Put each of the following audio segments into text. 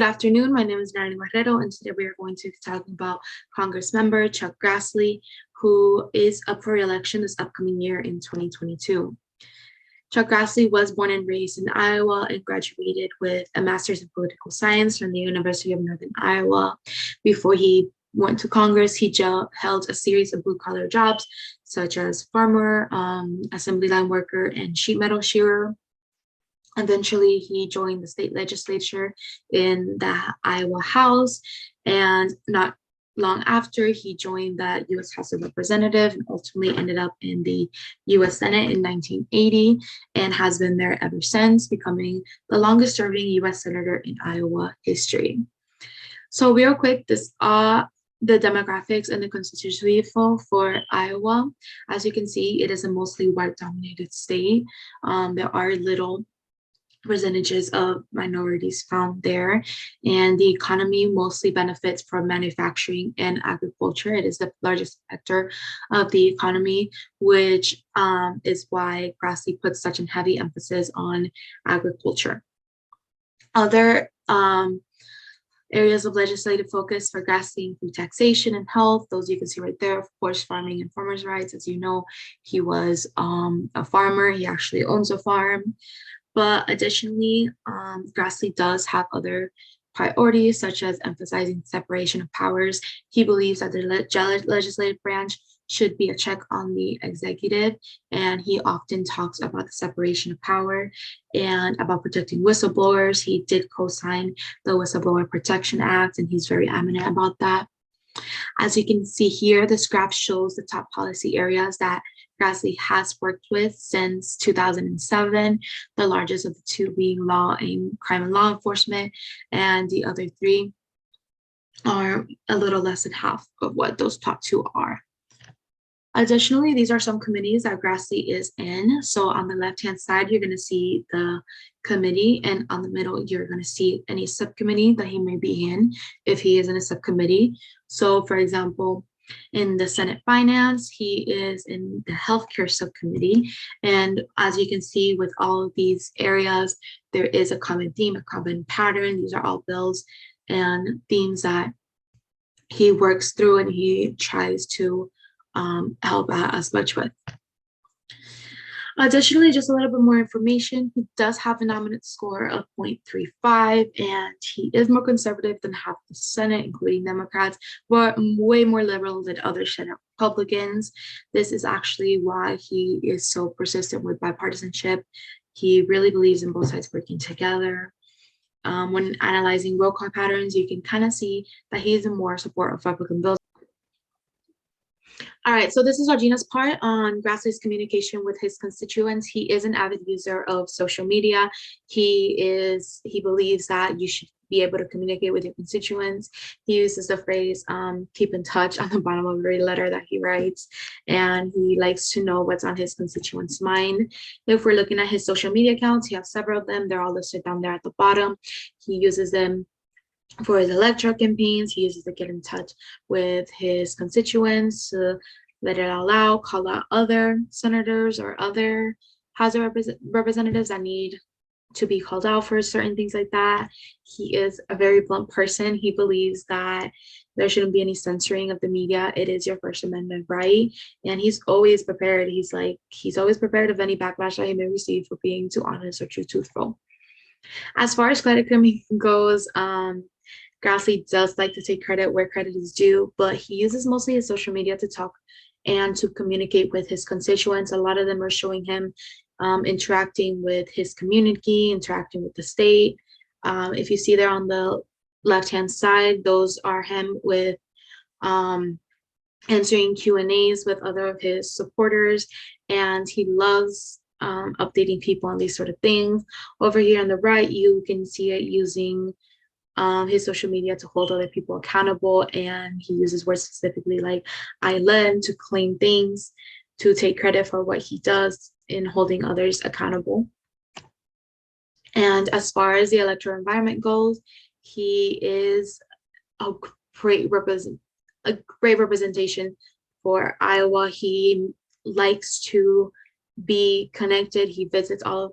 Good afternoon. My name is Natalie Marrero, and today we are going to be talking about Congress member Chuck Grassley, who is up for re-election this upcoming year in 2022. Chuck Grassley was born and raised in Iowa and graduated with a master's in political science from the University of Northern Iowa. Before he went to Congress, he held a series of blue-collar jobs, such as farmer, assembly line worker, and sheet metal shearer. Eventually, he joined the state legislature in the Iowa House, and not long after, he joined the U.S. House of Representatives and ultimately ended up in the U.S. Senate in 1980 and has been there ever since, becoming the longest serving U.S. Senator in Iowa history. So real quick, the demographics and the constituency for Iowa. As you can see, it is a mostly white-dominated state. There are little percentages of minorities found there, and the economy mostly benefits from manufacturing and agriculture. It is the largest sector of the economy, which is why Grassley puts such a heavy emphasis on agriculture. Other areas of legislative focus for Grassley include taxation and health. Those you can see right there. Of course, farming and farmers' rights. As you know, he was a farmer. He actually owns a farm. But additionally, Grassley does have other priorities, such as emphasizing separation of powers. He believes that the legislative branch should be a check on the executive, and he often talks about the separation of power and about protecting whistleblowers. He did co-sign the Whistleblower Protection Act, and he's very adamant about that. As you can see here, this graph shows the top policy areas that Grassley has worked with since 2007, the largest of the two being law and crime and law enforcement, and the other three are a little less than half of what those top two are. Additionally, these are some committees that Grassley is in. So on the left-hand side, you're going to see the committee, and on the middle, you're going to see any subcommittee that he may be in if he is in a subcommittee. So for example, in the Senate Finance, he is in the Healthcare Subcommittee. And as you can see with all of these areas, there is a common theme, a common pattern. These are all bills and themes that he works through and he tries to help out as much with. Additionally, just a little bit more information. He does have a nominate score of 0.35, and he is more conservative than half the Senate, including Democrats, but way more liberal than other Senate Republicans. This is actually why he is so persistent with bipartisanship. He really believes in both sides working together. When analyzing roll call patterns, you can kind of see that he's in more support of Republican bills. All right, so this is Georgina's part on Grassley's communication with his constituents. He is an avid user of social media. He believes that you should be able to communicate with your constituents. He uses the phrase, keep in touch on the bottom of every letter that he writes, and he likes to know what's on his constituents' mind. If we're looking at his social media accounts, he has several of them. They're all listed down there at the bottom. He uses them for his electoral campaigns. He uses to get in touch with his constituents, to let it all out, call out other senators or other House of Representatives that need to be called out for certain things like that. He is a very blunt person. He believes that there shouldn't be any censoring of the media. It is your First Amendment right. And he's always prepared. He's always prepared of any backlash that he may receive for being too honest or too truthful. As far as credit goes, Grassley does like to take credit where credit is due, but he uses mostly his social media to talk and to communicate with his constituents. A lot of them are showing him interacting with his community, interacting with the state. If you see there on the left-hand side, those are him with answering Q&As with other of his supporters, and he loves updating people on these sort of things. Over here on the right, you can see it using his social media to hold other people accountable, and he uses words specifically like I lend to claim things, to take credit for what he does in holding others accountable. And as far as the electoral environment goes, he is a great representation for Iowa. He likes to be connected. He visits all of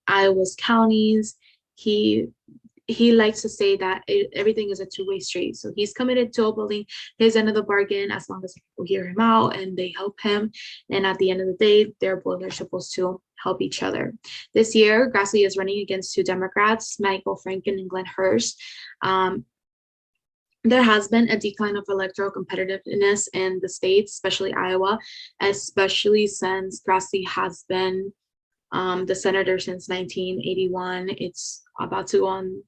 Iowa's counties. He he likes to say that everything is a two-way street. So he's committed to upholding his end of the bargain as long as people hear him out and they help him. And at the end of the day, they're both are supposed to help each other. This year, Grassley is running against two Democrats, Michael Franken and Glenn Hurst. There has been a decline of electoral competitiveness in the states, especially Iowa, especially since Grassley has been the senator since 1981. It's about to go on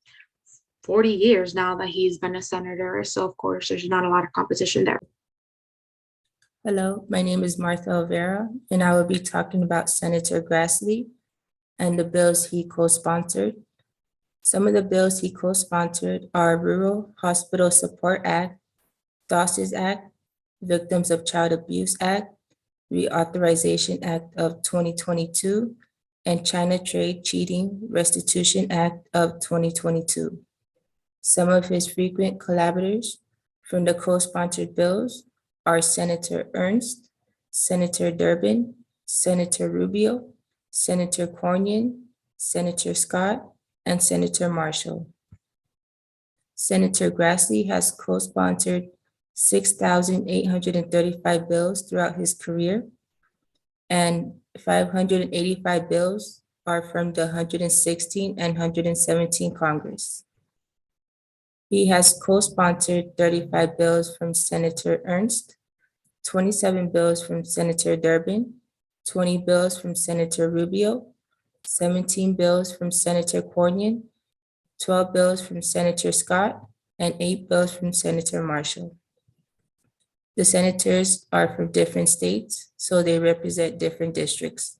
40 years now that he's been a senator. So of course, there's not a lot of competition there. Hello, my name is Martha Olvera, and I will be talking about Senator Grassley and the bills he co-sponsored. Some of the bills he co-sponsored are Rural Hospital Support Act, DOSES Act, Victims of Child Abuse Act, Reauthorization Act of 2022, and China Trade Cheating Restitution Act of 2022. Some of his frequent collaborators from the co-sponsored bills are Senator Ernst, Senator Durbin, Senator Rubio, Senator Cornyn, Senator Scott, and Senator Marshall. Senator Grassley has co-sponsored 6,835 bills throughout his career, and 585 bills are from the 116 and 117 Congress. He has co-sponsored 35 bills from Senator Ernst, 27 bills from Senator Durbin, 20 bills from Senator Rubio, 17 bills from Senator Cornyn, 12 bills from Senator Scott, and 8 bills from Senator Marshall. The senators are from different states, so they represent different districts.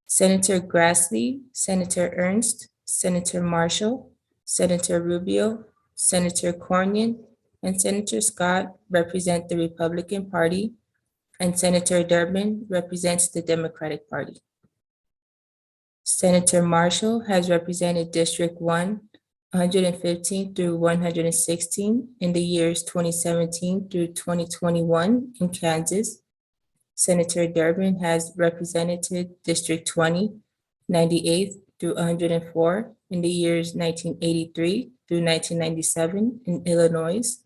Senator Grassley, Senator Ernst, Senator Marshall, Senator Rubio, Senator Cornyn, and Senator Scott represent the Republican Party, and Senator Durbin represents the Democratic Party. Senator Marshall has represented District 1, 115 through 116 in the years 2017 through 2021 in Kansas. Senator Durbin has represented District 20, 98 through 104 in the years 1983 through 1997 in Illinois.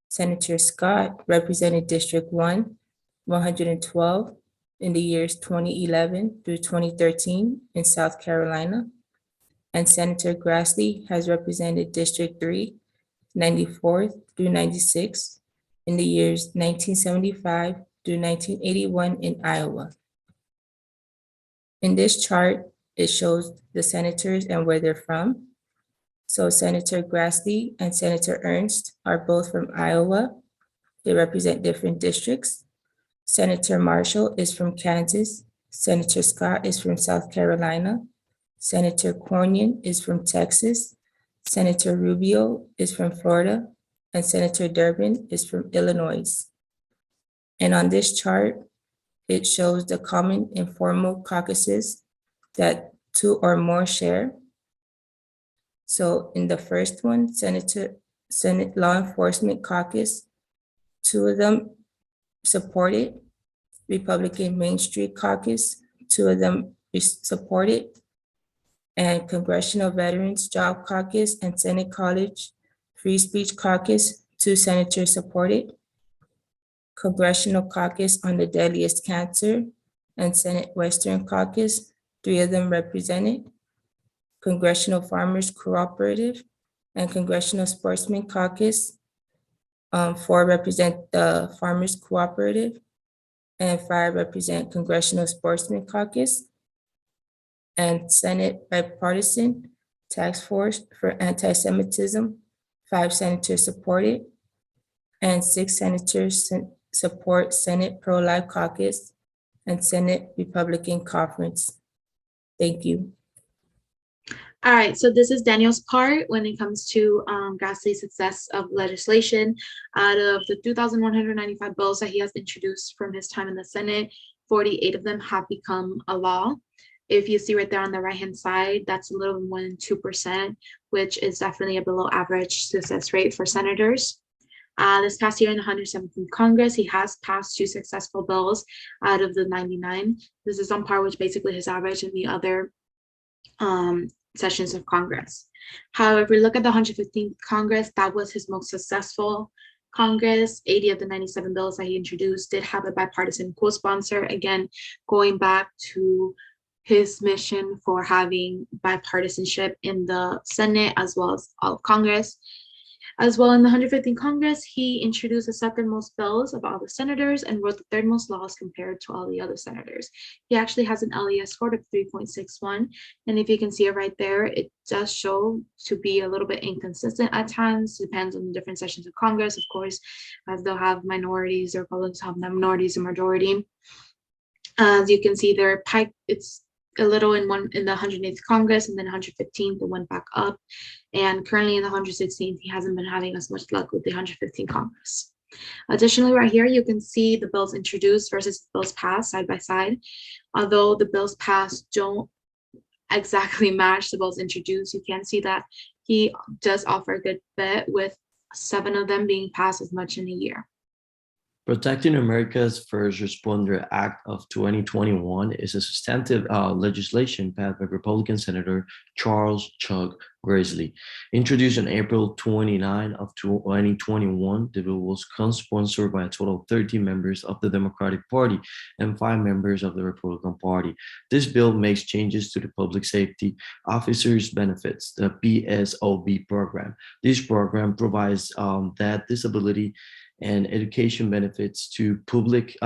Senator Scott represented District 1, 112 in the years 2011 through 2013 in South Carolina. And Senator Grassley has represented District 3, 94 through 96 in the years 1975 through 1981 in Iowa. In this chart, it shows the senators and where they're from. So Senator Grassley and Senator Ernst are both from Iowa. They represent different districts. Senator Marshall is from Kansas. Senator Scott is from South Carolina. Senator Cornyn is from Texas. Senator Rubio is from Florida. And Senator Durbin is from Illinois. And on this chart, it shows the common informal caucuses that two or more share. So in the first one, Senate Law Enforcement Caucus, two of them support it. Republican Main Street Caucus, two of them support it. And Congressional Veterans Job Caucus and Senate College Free Speech Caucus, two senators support it. Congressional Caucus on the Deadliest Cancer and Senate Western Caucus, three of them represent it. Congressional Farmers Cooperative and Congressional Sportsman Caucus, 4 represent the Farmers Cooperative and 5 represent Congressional Sportsman Caucus. And Senate Bipartisan Task Force for Anti-Semitism, 5 senators support it, and 6 senators support Senate Pro-Life Caucus and Senate Republican Conference. Thank you. All right, so this is Daniel's part when it comes to Grassley's success of legislation. Out of the 2,195 bills that he has introduced from his time in the Senate, 48 of them have become a law. If you see right there on the right-hand side, that's a little more than 2%, which is definitely a below average success rate for senators. This past year in the 117th Congress, he has passed 2 successful bills out of the 99. This is on par with basically his average in the other sessions of Congress. However, if we look at the 115th Congress, that was his most successful Congress. 80 of the 97 bills that he introduced did have a bipartisan co-sponsor, again, going back to his mission for having bipartisanship in the Senate as well as all of Congress. As well, in the 115th Congress, he introduced the second most bills of all the senators and wrote the third most laws compared to all the other senators. He actually has an LES score of 3.61. And if you can see it right there, it does show to be a little bit inconsistent at times. Depends on the different sessions of Congress, of course, as they'll have minorities, the Republicans have minorities and majority. As you can see there, it's a little in the 108th Congress, and then 115th it went back up, and currently in the 116th he hasn't been having as much luck with the 115th Congress. Additionally, right here you can see the bills introduced versus the bills passed side by side. Although the bills passed don't exactly match the bills introduced, you can see that he does offer a good bit, with 7 of them being passed as much in a year. Protecting America's First Responder Act of 2021 is a substantive legislation passed by Republican Senator Charles Chuck Grassley. Introduced on April 29 of 2021, the bill was co-sponsored by a total of 13 members of the Democratic Party and 5 members of the Republican Party. This bill makes changes to the Public Safety Officers Benefits, the PSOB program. This program provides that disability and education benefits to public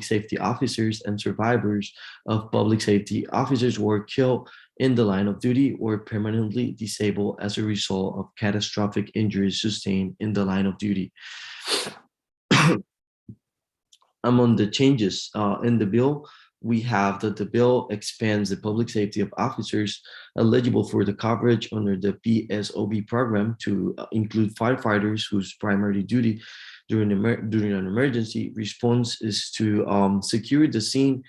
safety officers and survivors of public safety officers who were killed in the line of duty or permanently disabled as a result of catastrophic injuries sustained in the line of duty. Among the changes in the bill, we have that the bill expands the public safety of officers eligible for the coverage under the PSOB program to include firefighters whose primary duty during an emergency response is to secure the scene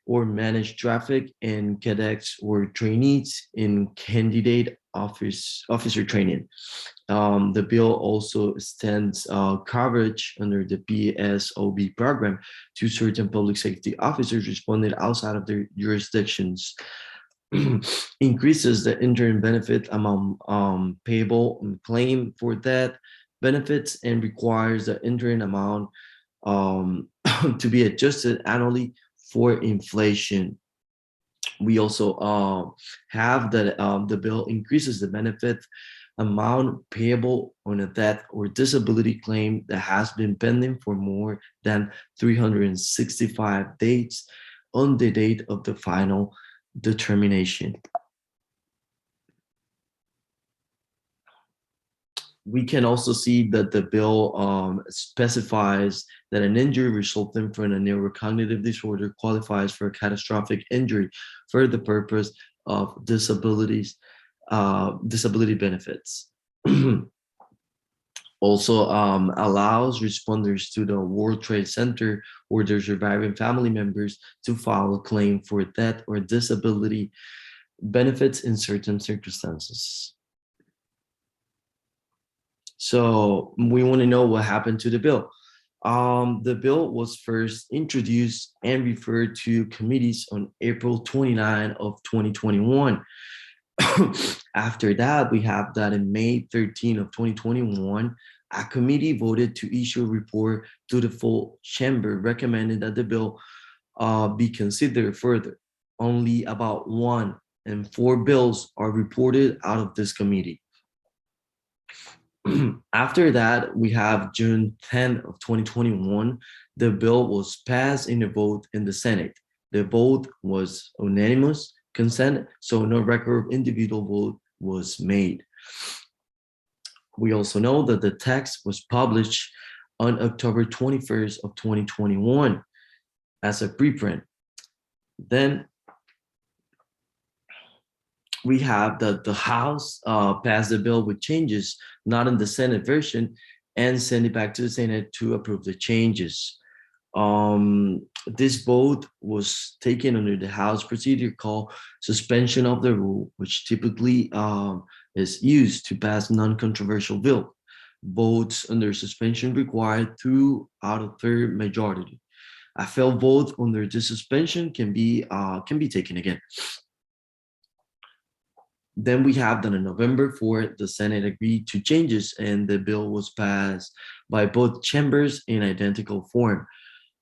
or manage traffic, and cadets or trainees in candidate officer training. The bill also extends coverage under the PSOB program to certain public safety officers responding outside of their jurisdictions. Increases the interim benefit amount payable and claim for that benefits, and requires the interim amount to be adjusted annually for inflation. We also have that the bill increases the benefit amount payable on a death or disability claim that has been pending for more than 365 days on the date of the final determination. We can also see that the bill specifies that an injury resulting from a neurocognitive disorder qualifies for a catastrophic injury for the purpose of disability benefits. Also allows responders to the World Trade Center or their surviving family members to file a claim for death or disability benefits in certain circumstances. So we want to know what happened to the bill. The bill was first introduced and referred to committees on April 29 of 2021. After that, we have that in May 13 of 2021, a committee voted to issue a report to the full chamber recommending that the bill be considered further. Only about 1 and 4 bills are reported out of this committee. After that, we have June 10 of 2021, the bill was passed in a vote in the Senate. The vote was unanimous consent, so no record of individual vote was made. We also know that the text was published on October 21st of 2021 as a preprint. Then we have that the House passed the bill with changes not in the Senate version and send it back to the Senate to approve the changes. This vote was taken under the House procedure called suspension of the rule, which typically is used to pass non-controversial bill. Votes under suspension required 2 out of 3 majority. A failed vote under the suspension can be taken again. Then we have that on November 4th, the Senate agreed to changes and the bill was passed by both chambers in identical form.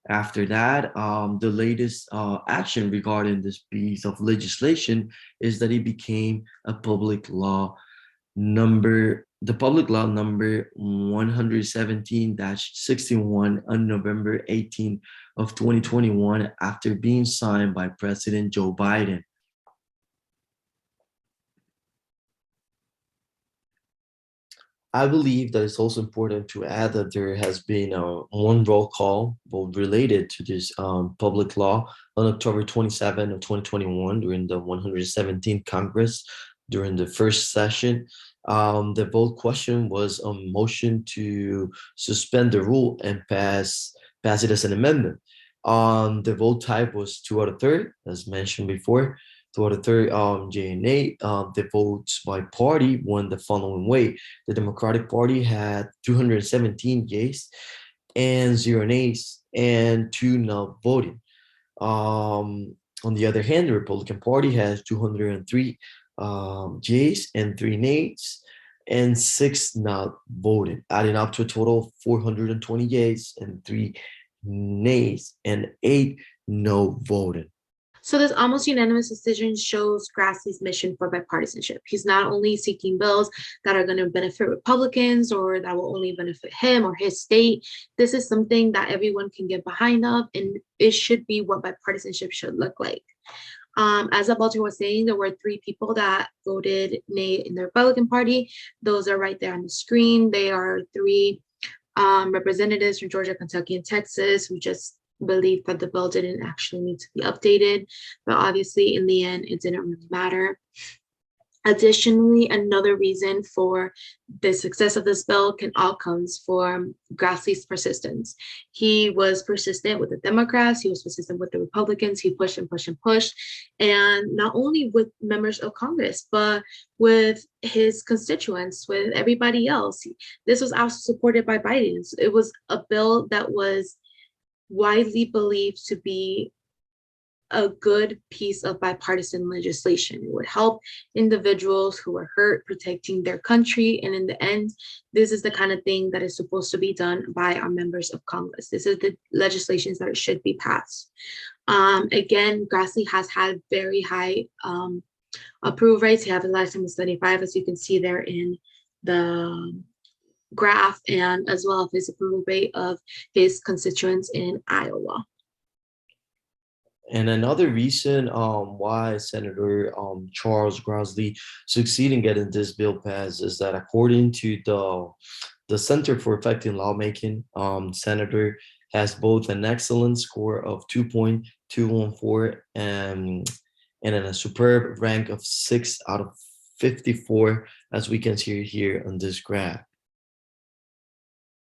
After that, the latest action regarding this piece of legislation is that it became a public law number 117-61 on November 18th of 2021 after being signed by President Joe Biden. I believe that it's also important to add that there has been one roll call vote related to this public law on October 27 of 2021 during the 117th Congress during the first session. The vote question was a motion to suspend the rule and pass it as an amendment. The vote type was 2 out of 3, as mentioned before. 2 out of 3, J and A. The votes by party went the following way. The Democratic Party had 217 yeas and 0 nays and 2 not voting. On the other hand, the Republican Party has 203 yeas and 3 nays and 6 not voting, adding up to a total of 420 yeas and 3 nays and 8 no voting. So this almost unanimous decision shows Grassley's mission for bipartisanship. He's not only seeking bills that are going to benefit Republicans or that will only benefit him or his state. This is something that everyone can get behind of, and it should be what bipartisanship should look like. As Abalter was saying, there were 3 people that voted nay in the Republican Party. Those are right there on the screen. They are 3 representatives from Georgia, Kentucky, and Texas who just believed that the bill didn't actually need to be updated, but obviously in the end, it didn't really matter. Additionally, another reason for the success of this bill can all comes from Grassley's persistence. He was persistent with the Democrats, he was persistent with the Republicans, he pushed and pushed and pushed, and not only with members of Congress, but with his constituents, with everybody else. This was also supported by Biden. It was a bill that was widely believed to be a good piece of bipartisan legislation. It would help individuals who are hurt protecting their country. And in the end, this is the kind of thing that is supposed to be done by our members of Congress. This is the legislations that should be passed. Again, Grassley has had very high approval rates. He has a lifetime of 75, as you can see there in the graph, and as well as his approval rate of his constituents in Iowa. And another reason why Senator Charles Grassley succeeded in getting this bill passed is that according to the Center for Effective Lawmaking, Senator has both an excellent score of 2.214 and a superb rank of 6 out of 54, as we can see here on this graph.